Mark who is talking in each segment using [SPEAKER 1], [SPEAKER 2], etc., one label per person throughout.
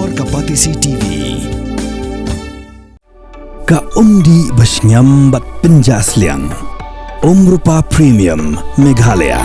[SPEAKER 1] Luar Kapatisi TV. Ka undi basnyam bat penjasliang. Rupa Premium Meghalaya.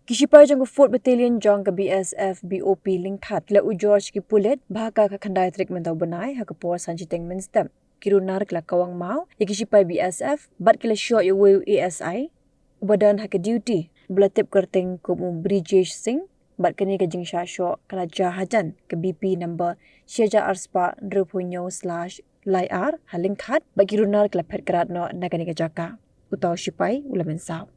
[SPEAKER 2] Shipai jang 4th Battalion jang ka BSF BOP Lyngkhat la u George ki pulet bahaka ka khandai trik mentau benai ha ka por sanjiteng menstem kirunar kla kawang mau ya Shipai BSF bat kila Shoh ya weu ASI badan ha ka duty belatip kerteng ko Bridgesh Singh bat kini ka jing Shoh kala jahajan ke BP number Sheja Arspa /Lyar ha Lyngkhat ba kirunar kla phet karat no nagani ka jaka utau Shipai ulamen saw